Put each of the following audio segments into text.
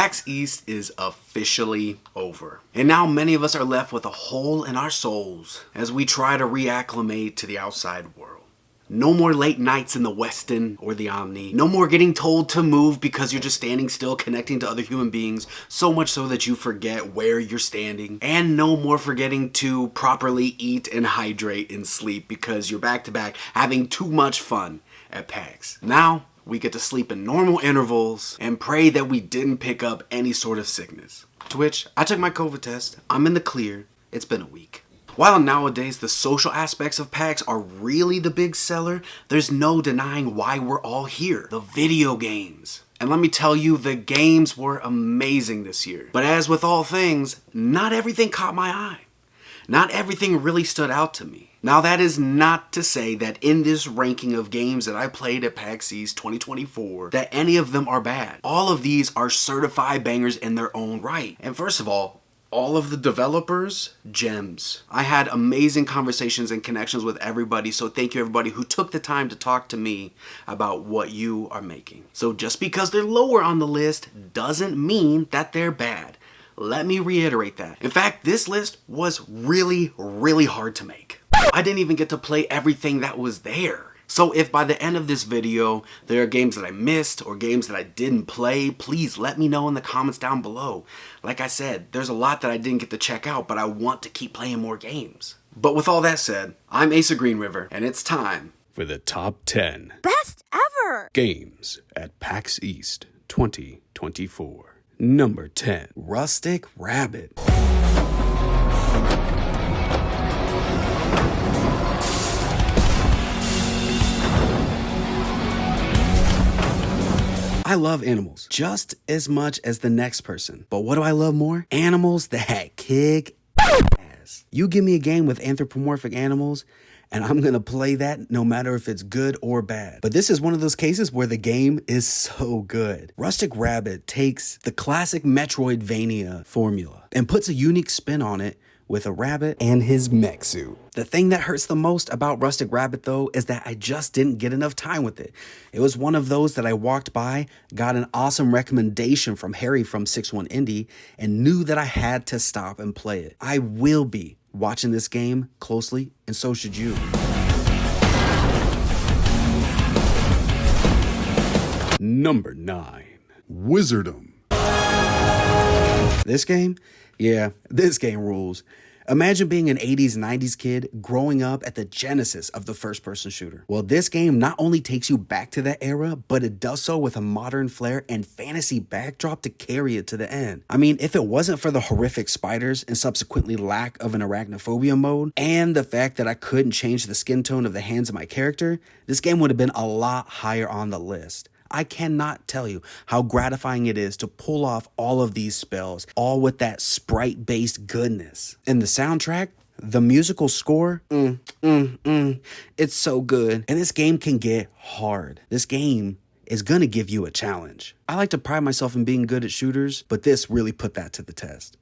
PAX East is officially over. And now many of us are left with a hole in our souls as we try to reacclimate to the outside world. No more late nights in the Westin or the Omni. No more getting told to move because you're just standing still connecting to other human beings, so much so that you forget where you're standing. And no more forgetting to properly eat and hydrate and sleep because you're back to back having too much fun at PAX. Now, we get to sleep in normal intervals and pray that we didn't pick up any sort of sickness. To which, I took my COVID test, I'm in the clear, it's been a week. While nowadays the social aspects of PAX are really the big seller, there's no denying why we're all here. The video games. And let me tell you, the games were amazing this year. But as with all things, not everything caught my eye. Not everything really stood out to me. Now that is not to say that in this ranking of games that I played at PAX East 2024, that any of them are bad. All of these are certified bangers in their own right. And first of all of the developers, gems. I had amazing conversations and connections with everybody, so thank you everybody who took the time to talk to me about what you are making. So just because they're lower on the list doesn't mean that they're bad. Let me reiterate that. In fact, this list was really, really hard to make. I didn't even get to play everything that was there. So if by the end of this video, there are games that I missed or games that I didn't play, please let me know in the comments down below. Like I said, there's a lot that I didn't get to check out, but I want to keep playing more games. But with all that said, I'm Ace of Green River, and it's time for the top 10 best ever games at PAX East 2024. Number 10, Rustic Rabbit. I love animals just as much as the next person. But what do I love more? Animals that kick ass. You give me a game with anthropomorphic animals, and I'm gonna play that no matter if it's good or bad. But this is one of those cases where the game is so good. Rustic Rabbit takes the classic Metroidvania formula and puts a unique spin on it with a rabbit and his mech suit. The thing that hurts the most about Rustic Rabbit though is that I just didn't get enough time with it. It was one of those that I walked by, got an awesome recommendation from Harry from 61 Indie, and knew that I had to stop and play it. I will be watching this game closely, and so should you. Number 9, Wizardom. This game? Yeah, this game rules. Imagine being an 80s, 90s kid growing up at the genesis of the first-person shooter. Well, this game not only takes you back to that era, but it does so with a modern flair and fantasy backdrop to carry it to the end. I mean, if it wasn't for the horrific spiders and subsequently lack of an arachnophobia mode, and the fact that I couldn't change the skin tone of the hands of my character, this game would have been a lot higher on the list. I cannot tell you how gratifying it is to pull off all of these spells, all with that sprite-based goodness. And the soundtrack, the musical score, it's so good. And this game can get hard. This game is gonna give you a challenge. I like to pride myself in being good at shooters, but this really put that to the test.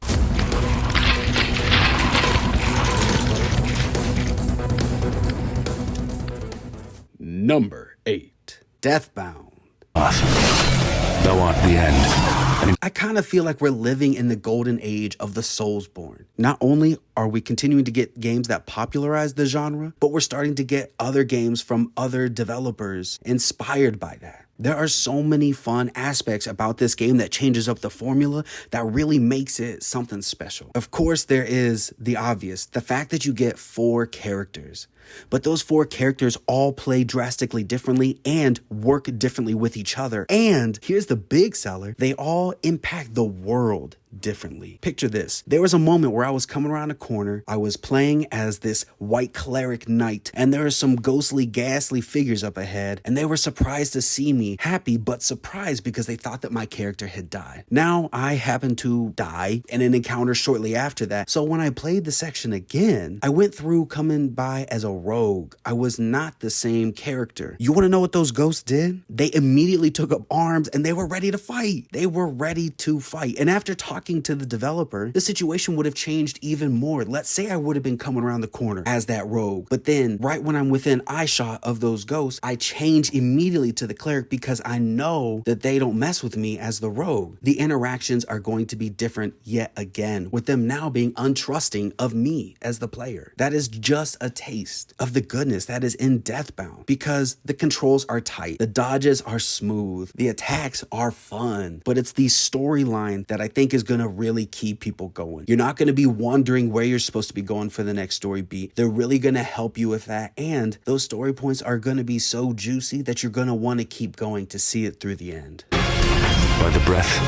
Number 8, Deathbound. Thou art the end. I kind of feel like we're living in the golden age of the Soulsborne. Not only are we continuing to get games that popularize the genre, but we're starting to get other games from other developers inspired by that. There are so many fun aspects about this game that changes up the formula that really makes it something special. Of course, there is the obvious, the fact that you get 4 characters. But those 4 characters all play drastically differently and work differently with each other. And here's the big seller, they all impact the world differently. Picture this. There was a moment where I was coming around a corner. I was playing as this white cleric knight, and there are some ghostly, ghastly figures up ahead, and they were surprised to see me, happy but surprised because they thought that my character had died. Now, I happened to die in an encounter shortly after that, so when I played the section again, I went through coming by as a a rogue. I was not the same character. You want to know what those ghosts did? They immediately took up arms and they were ready to fight. They were ready to fight. And after talking to the developer, the situation would have changed even more. Let's say I would have been coming around the corner as that rogue, but then right when I'm within eyeshot of those ghosts, I change immediately to the cleric because I know that they don't mess with me as the rogue. The interactions are going to be different yet again, with them now being untrusting of me as the player. That is just a taste of the goodness that is in Deathbound, because the controls are tight, the dodges are smooth, the attacks are fun, but it's the storyline that I think is going to really keep people going. You're not going to be wondering where you're supposed to be going for the next story beat. They're really going to help you with that, and those story points are going to be so juicy that you're going to want to keep going to see it through the end. By the breath,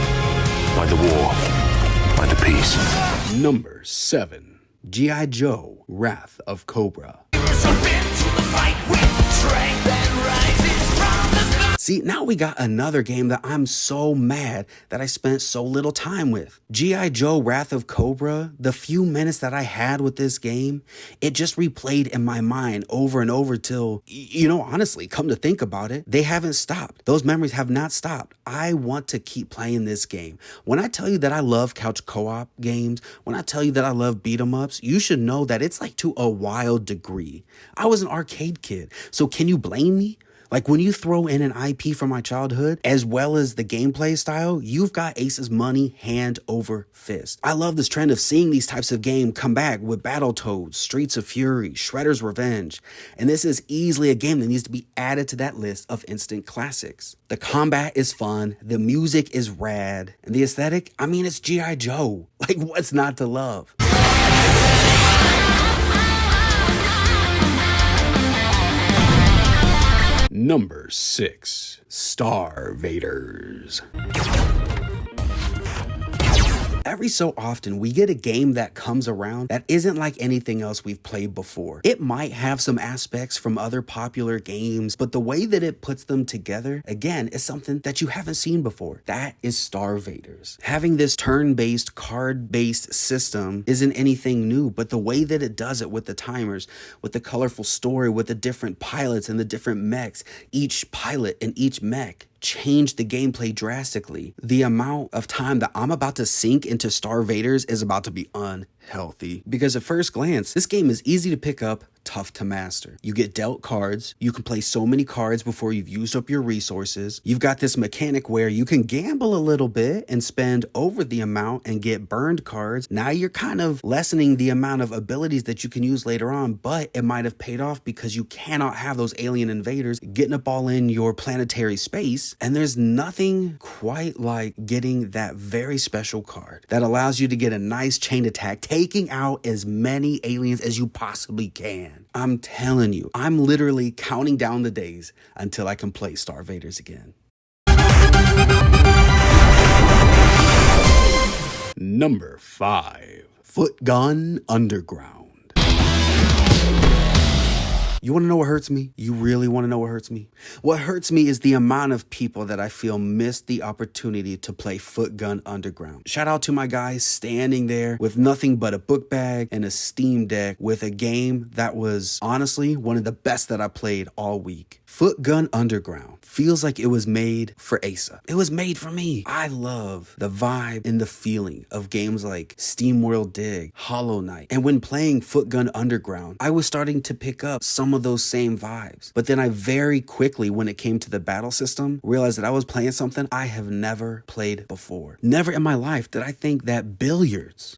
by the war, by the peace. Number 7. G.I. Joe, Wrath of Cobra. See, now we got another game that I'm so mad that I spent so little time with. G.I. Joe Wrath of Cobra, the few minutes that I had with this game, it just replayed in my mind over and over till, honestly, come to think about it, they haven't stopped. Those memories have not stopped. I want to keep playing this game. When I tell you that I love couch co-op games, when I tell you that I love beat 'em ups, you should know that it's like to a wild degree. I was an arcade kid, so can you blame me? Like when you throw in an IP from my childhood, as well as the gameplay style, you've got Ace's money hand over fist. I love this trend of seeing these types of games come back with Battletoads, Streets of Fury, Shredder's Revenge. And this is easily a game that needs to be added to that list of instant classics. The combat is fun, the music is rad, and the aesthetic, it's G.I. Joe. Like what's not to love? Number 6. Star Vaders. Every so often, we get a game that comes around that isn't like anything else we've played before. It might have some aspects from other popular games, but the way that it puts them together, again, is something that you haven't seen before. That is Star Vaders. Having this turn-based, card-based system isn't anything new, but the way that it does it with the timers, with the colorful story, with the different pilots and the different mechs, each pilot and each mech changed the gameplay drastically. The amount of time that I'm about to sink into Star Vaders is about to be unhealthy. Because at first glance, this game is easy to pick up, tough to master. You get dealt cards, you can play so many cards before you've used up your resources. You've got this mechanic where you can gamble a little bit and spend over the amount and get burned cards. Now you're kind of lessening the amount of abilities that you can use later on, but it might have paid off because you cannot have those alien invaders getting up all in your planetary space. And there's nothing quite like getting that very special card that allows you to get a nice chain attack, taking out as many aliens as you possibly can. I'm telling you, I'm literally counting down the days until I can play Star Vaders again. Number 5. Footgun Underground. You want to know what hurts me? You really want to know what hurts me? What hurts me is the amount of people that I feel missed the opportunity to play Footgun Underground. Shout out to my guys standing there with nothing but a book bag and a Steam Deck with a game that was honestly one of the best that I played all week. Footgun Underground feels like it was made for Asa. It was made for me. I love the vibe and the feeling of games like SteamWorld Dig, Hollow Knight. And when playing Footgun Underground, I was starting to pick up some of those same vibes. But then I very quickly, when it came to the battle system, realized that I was playing something I have never played before. Never in my life did I think that billiards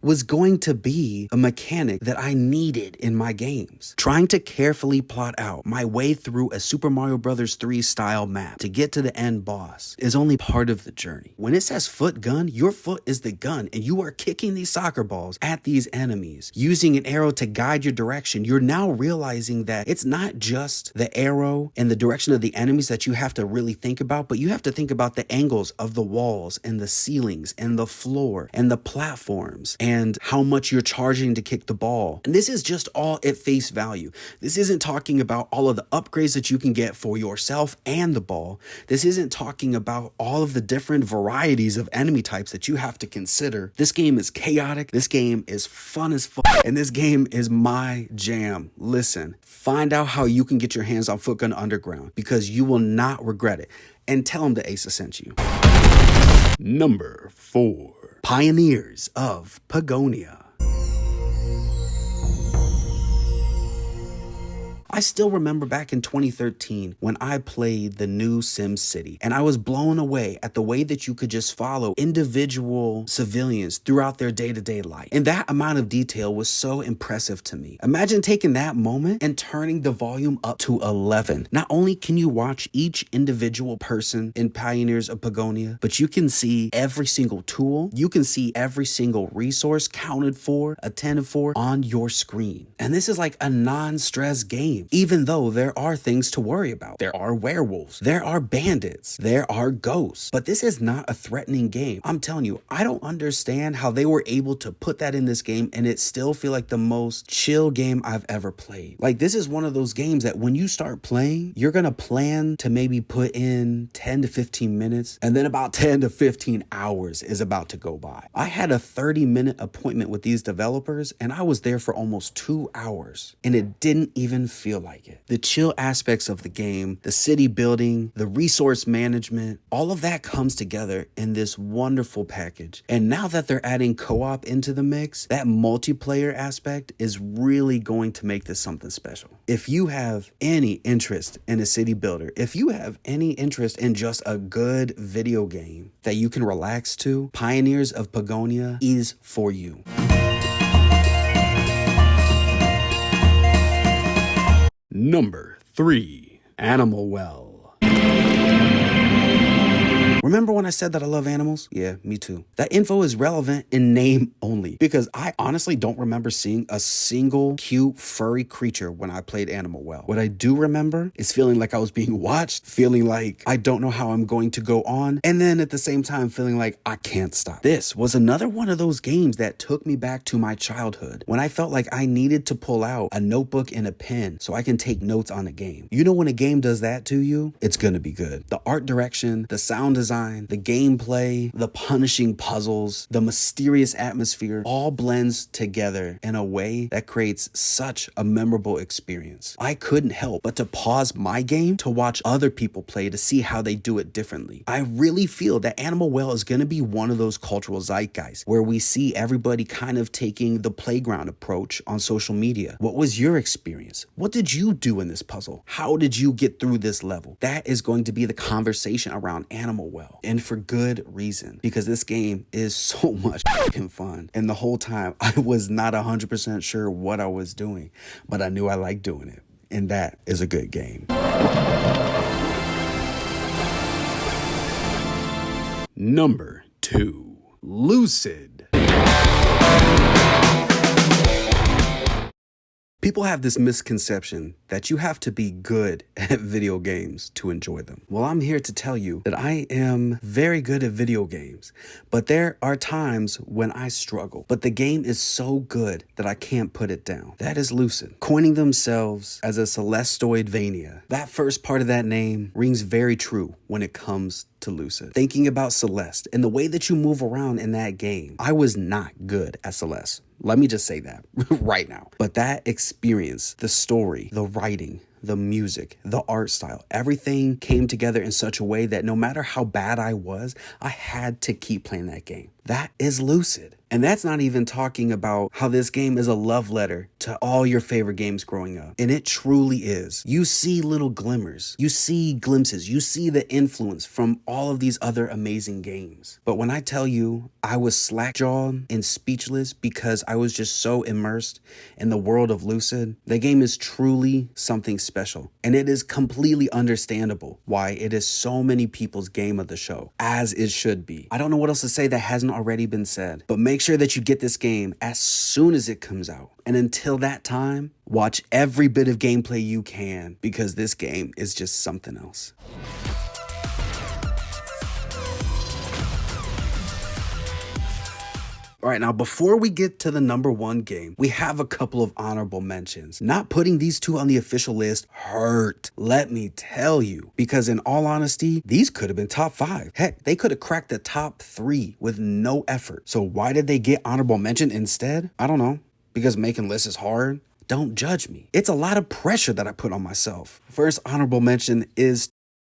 was going to be a mechanic that I needed in my games. Trying to carefully plot out my way through a Super Mario Bros. 3 style map to get to the end boss is only part of the journey. When it says foot gun, your foot is the gun and you are kicking these soccer balls at these enemies, using an arrow to guide your direction. You're now realizing that it's not just the arrow and the direction of the enemies that you have to really think about, but you have to think about the angles of the walls and the ceilings and the floor and the platforms and how much you're charging to kick the ball. And this is just all at face value. This isn't talking about all of the upgrades that you can get for yourself and the ball. This isn't talking about all of the different varieties of enemy types that you have to consider. This game is chaotic, this game is fun as fuck, and this game is my jam. Listen, find out how you can get your hands on Footgun Underground because you will not regret it. And tell them that Asa sent you. Number 4. Pioneers of Patagonia. I still remember back in 2013 when I played the new Sim City, and I was blown away at the way that you could just follow individual civilians throughout their day-to-day life. And that amount of detail was so impressive to me. Imagine taking that moment and turning the volume up to 11. Not only can you watch each individual person in Pioneers of Patagonia, but you can see every single tool, you can see every single resource counted for, attended for on your screen. And this is like a non-stress game. Even though there are things to worry about. There are werewolves, there are bandits, there are ghosts, but this is not a threatening game. I'm telling you, I don't understand how they were able to put that in this game and it still feel like the most chill game I've ever played. Like, this is one of those games that when you start playing, you're gonna plan to maybe put in 10 to 15 minutes and then about 10 to 15 hours is about to go by. I had a 30-minute appointment with these developers and I was there for almost 2 hours and it didn't even feel like it. The chill aspects of the game, the city building, the resource management, all of that comes together in this wonderful package. And now that they're adding co-op into the mix, that multiplayer aspect is really going to make this something special. If you have any interest in a city builder, if you have any interest in just a good video game that you can relax to, Pioneers of Patagonia is for you. Number 3. Animal Well. Remember when I said that I love animals? Yeah, me too. That info is relevant in name only because I honestly don't remember seeing a single cute furry creature when I played Animal Well. What I do remember is feeling like I was being watched, feeling like I don't know how I'm going to go on, and then at the same time feeling like I can't stop. This was another one of those games that took me back to my childhood when I felt like I needed to pull out a notebook and a pen so I can take notes on a game. You know, when a game does that to you, it's gonna be good. The art direction, the sound design, the gameplay, the punishing puzzles, the mysterious atmosphere all blends together in a way that creates such a memorable experience. I couldn't help but to pause my game to watch other people play to see how they do it differently. I really feel that Animal Well is going to be one of those cultural zeitgeists where we see everybody kind of taking the playground approach on social media. What was your experience? What did you do in this puzzle? How did you get through this level? That is going to be the conversation around Animal Well. And for good reason, because this game is so much fucking fun. And the whole time I was not 100% sure what I was doing, but I knew I liked doing it. And that is a good game. Number 2. Lucid. People have this misconception that you have to be good at video games to enjoy them. Well, I'm here to tell you that I am very good at video games, but there are times when I struggle. But the game is so good that I can't put it down. That is Lucid, coining themselves as a Celesteoidvania. That first part of that name rings very true when it comes to Lucid. Thinking about Celeste and the way that you move around in that game, I was not good at Celeste. Let me just say that right now. But that experience, the story, the writing, the music, the art style, everything came together in such a way that no matter how bad I was, I had to keep playing that game. That is Lucid. And that's not even talking about how this game is a love letter to all your favorite games growing up. And it truly is. You see little glimmers, you see glimpses, you see the influence from all of these other amazing games. But when I tell you I was slack-jawed and speechless because I was just so immersed in the world of Lucid, the game is truly something special. And it is completely understandable why it is so many people's game of the show, as it should be. I don't know what else to say that hasn't already been said, but make sure that you get this game as soon as it comes out. And until that time, watch every bit of gameplay you can because this game is just something else. All right, now before we get to the #1 game, we have a couple of honorable mentions. Not putting these two on the official list hurt, let me tell you, because in all honesty, these could have been top 5. Heck, they could have cracked the top 3 with no effort. So why did they get honorable mention instead? I don't know. Because making lists is hard? Don't judge me. It's a lot of pressure that I put on myself. First honorable mention is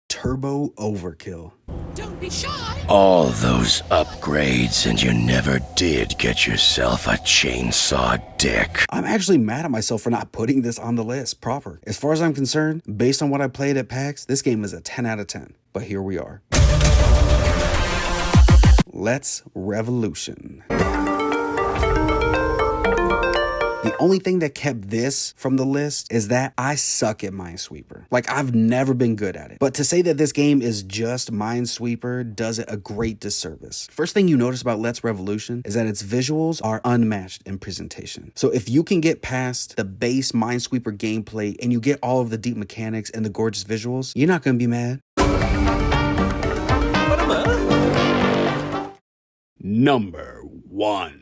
Turbo Overkill. Don't be shy. All those upgrades and you never did get yourself a chainsaw dick. I'm actually mad at myself for not putting this on the list proper. As far as I'm concerned, based on what I played at PAX, this game is a 10 out of 10. But here we are. Let's Revolution. The only thing that kept this from the list is that I suck at Minesweeper. Like, I've never been good at it. But to say that this game is just Minesweeper does it a great disservice. First thing you notice about Let's Revolution is that its visuals are unmatched in presentation. So if you can get past the base Minesweeper gameplay and you get all of the deep mechanics and the gorgeous visuals, you're not gonna be mad. #1.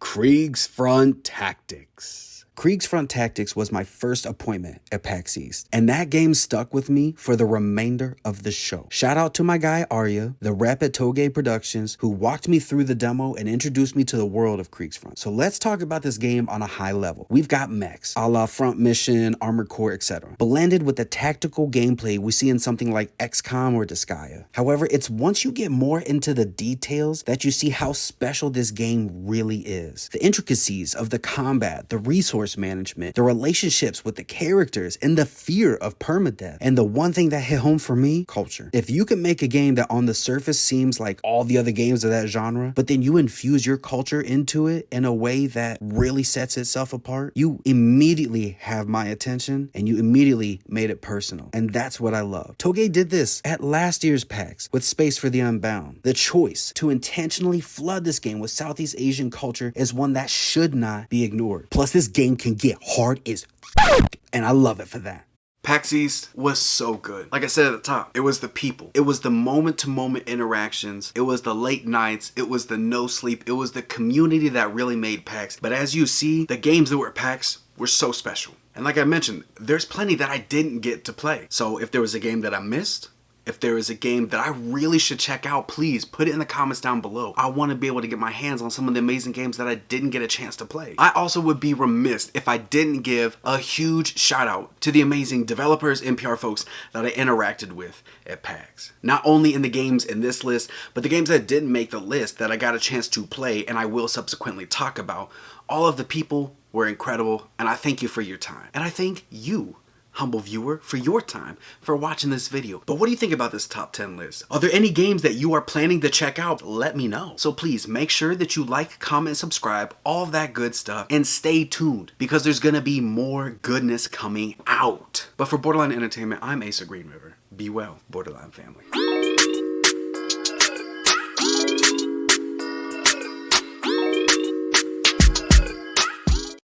Kriegsfront Tactics. Kriegsfront Tactics was my first appointment at PAX East, and that game stuck with me for the remainder of the show. Shout out to my guy Arya, the rep at Toge Productions, who walked me through the demo and introduced me to the world of Kriegsfront. So let's talk about this game on a high level. We've got mechs, a la Front Mission, Armored Core, etc., blended with the tactical gameplay we see in something like XCOM or Disgaea. However, it's once you get more into the details that you see how special this game really is. The intricacies of the combat, the resource management, the relationships with the characters, and the fear of permadeath. And the one thing that hit home for me, culture. If you can make a game that on the surface seems like all the other games of that genre, but then you infuse your culture into it in a way that really sets itself apart, you immediately have my attention and you immediately made it personal. And that's what I love. Toge did this at last year's PAX with Space for the Unbound. The choice to intentionally flood this game with Southeast Asian culture is one that should not be ignored. Plus, this game can get hard as fuck, and I love it for that. PAX East was so good. Like I said at the top, it was the people. It was the moment-to-moment interactions. It was the late nights. It was the no sleep. It was the community that really made PAX. But as you see, the games that were at PAX were so special. And like I mentioned, there's plenty that I didn't get to play. So if there was a game that I missed, if there is a game that I really should check out, please put it in the comments down below. I want to be able to get my hands on some of the amazing games that I didn't get a chance to play. I also would be remiss if I didn't give a huge shout out to the amazing developers and PR folks that I interacted with at PAX. Not only in the games in this list, but the games that didn't make the list that I got a chance to play and I will subsequently talk about. All of the people were incredible, and I thank you for your time. And I thank you, humble viewer, for your time for watching this video. But what do you think about this top 10 list? Are there any games that you are planning to check out? Let me know. So please make sure that you like, comment, subscribe, all of that good stuff, and stay tuned because there's gonna be more goodness coming out. But for Borderline Entertainment, I'm Asa Green River. Be well, Borderline family.